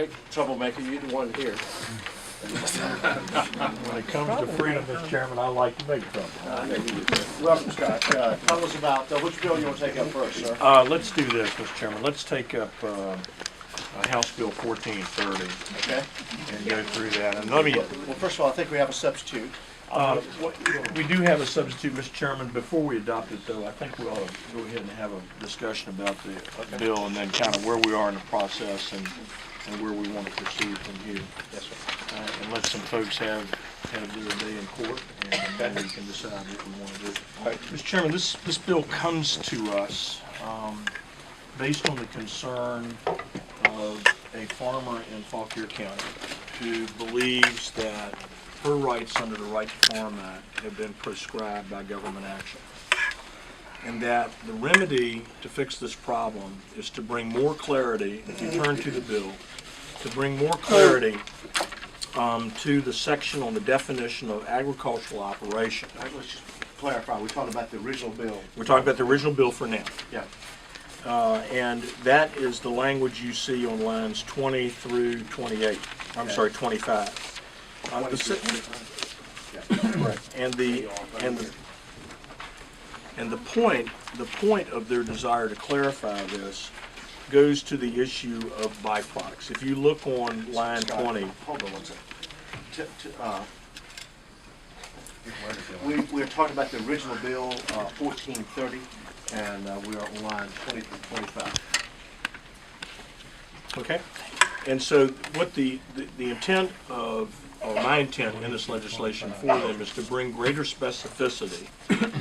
right, troublemaker, you're the one here. When it comes to freedom, Mr. Chairman, I like to make trouble. Welcome, Scott. Tell us about which bill you want to take up first, sir. Let's do this, Mr. Chairman. Let's take up House Bill 1430 Okay. and go through that. And let me. Well, first of all, I think we have a substitute. We do have a substitute, Mr. Chairman. Before we adopt it, though, I think we ought to go ahead and have a discussion about the bill and then kind of where we are in the process and where we want to proceed from here. Yes, sir. And let some folks have their day in court, and then we can decide what we want to do. Right. Mr. Chairman, this bill comes to us based on the concern of a farmer in Fauquier County who believes that her rights under the Right to Farm Act have been prescribed by government action, and that the remedy to fix this problem is to bring more clarity, if you turn to the bill, to bring more clarity to the section on the definition of agricultural operation. All right, let's just clarify. We're talking about the original bill. We're talking about the original bill for now. Yeah. And that is the language you see on lines 20 through 28. I'm sorry, 25. And the point of their desire to clarify this goes to the issue of byproducts. If you look on line 20, Hold on one second. We're talking about the original bill, 1430, and we are on line 20 through 25. okay? And so what the intent of, or my intent in this legislation for them is to bring greater specificity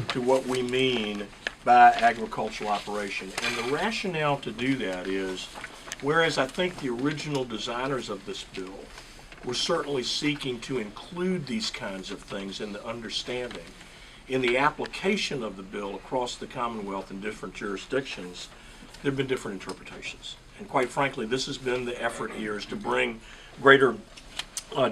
to what we mean by agricultural operation. And the rationale to do that is, whereas I think the original designers of this bill were certainly seeking to include these kinds of things in the understanding, in the application of the bill across the Commonwealth in different jurisdictions, there have been different interpretations. And quite frankly, this has been the effort here, is to bring greater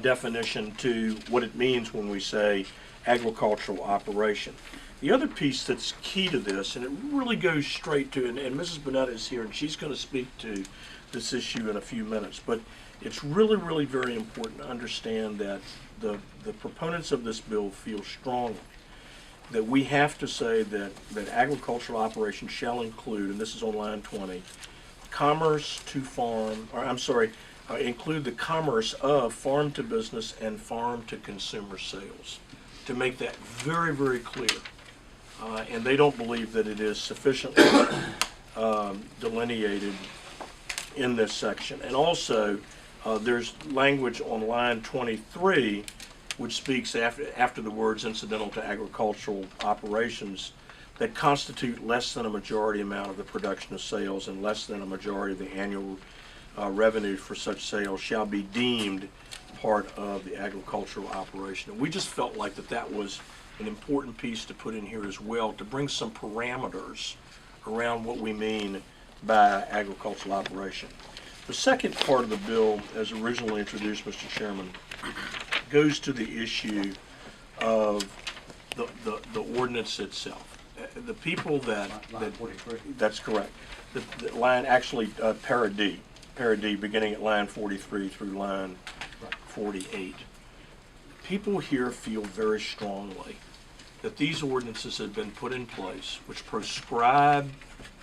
definition to what it means when we say agricultural operation. The other piece that's key to this, and it really goes straight to, and Mrs. BONETA is here, and she's going to speak to this issue in a few minutes, but it's really, really very important to understand that the proponents of this bill feel strongly that we have to say that agricultural operation shall include, and this is on line 20, commerce to farm, or I'm sorry, include the commerce of farm to business and farm to consumer sales, to make that very, very clear. And they don't believe that it is sufficiently delineated in this section. And also, there's language on line 23 which speaks after the words incidental to agricultural operations that constitute less than a majority amount of the production of sales and less than a majority of the annual revenue for such sales shall be deemed part of the agricultural operation. And we just felt like that was an important piece to put in here as well, to bring some parameters around what we mean by agricultural operation. The second part of the bill, as originally introduced, Mr. Chairman, goes to the issue of the ordinance itself. The people that that's correct. The line actually para D, beginning at line 43 through line 48. People here feel very strongly that these ordinances have been put in place which prescribe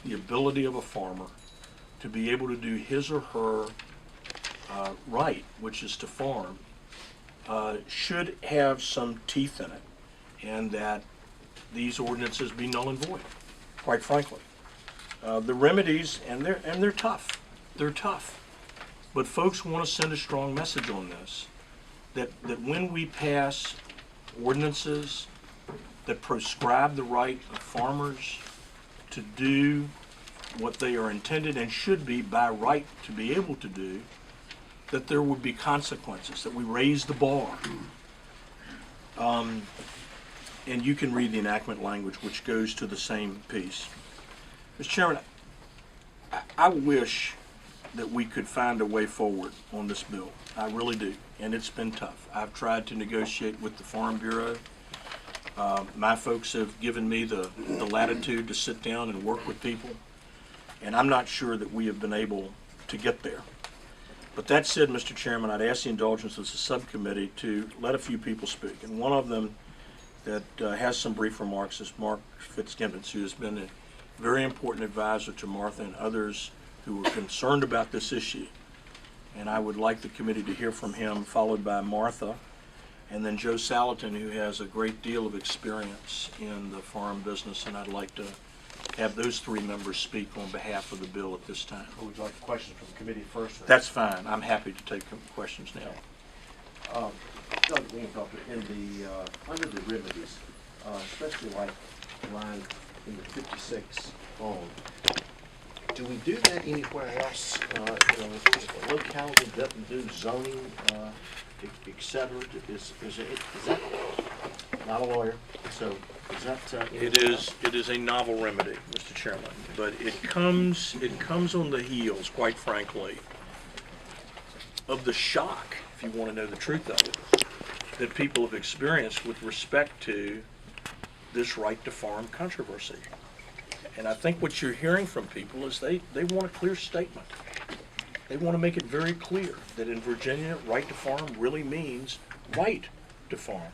the ability of a farmer to be able to do his or her right, which is to farm, should have some teeth in it, and that these ordinances be null and void, quite frankly. The remedies, and they're tough. They're tough. But folks want to send a strong message on this, that when we pass ordinances that prescribe the right of farmers to do what they are intended and should be by right to be able to do, that there would be consequences, that we raise the bar. And you can read the enactment language which goes to the same piece. Mr. Chairman, I wish that we could find a way forward on this bill. I really do, and it's been tough. I've tried to negotiate with the Farm Bureau. My folks have given me the latitude to sit down and work with people, and I'm not sure that we have been able to get there. But that said, Mr. Chairman, I'd ask the indulgence of the subcommittee to let a few people speak. And one of them that has some brief remarks is Mark Fitzgibbons, who has been a very important advisor to Martha and others who were concerned about this issue. And I would like the committee to hear from him, followed by Martha, and then Joe Salatin, who has a great deal of experience in the farm business, and I'd like to have those three members speak on behalf of the bill at this time. Would you like questions from the committee first? Or? That's fine. I'm happy to take questions now. Doug Doctor, in the under the remedies, especially like line in the 56 phone, do we do that anywhere else? If a locality doesn't do zoning, et cetera, is that not a lawyer? So is that It is a novel remedy, Mr. Chairman, but it comes on the heels, quite frankly, of the shock, if you want to know the truth of it, that people have experienced with respect to this right to farm controversy. And I think what you're hearing from people is they want a clear statement. They want to make it very clear that in Virginia, right to farm really means right to farm.